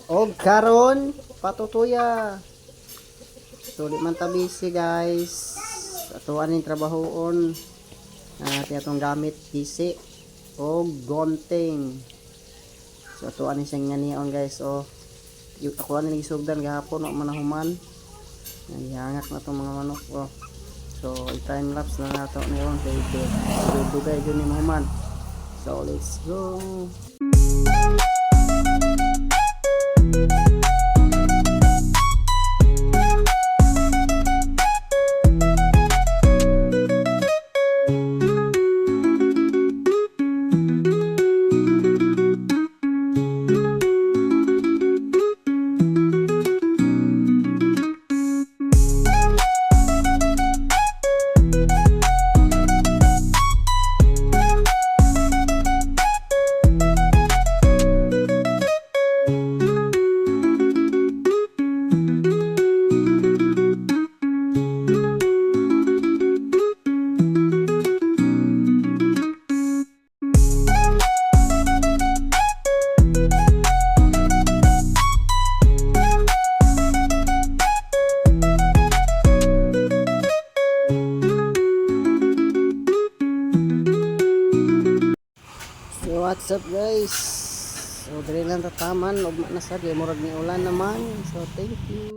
Og karon patutuya. So di man ta busy guys. Ato aning trabahoon. Ati atong gamit PC og gonting. So ato aning siyang ganion guys. Oh, ako aning isugdan gahapon wa manahuman. Nangihangak na itong mga manok ko. So, i-time lapse na nato ngayon. Kaya dugay yun ni Mahuman. So, let's go. So what's up guys? So dili lang tataman ug nasad kay murag ni ulan naman. So thank you.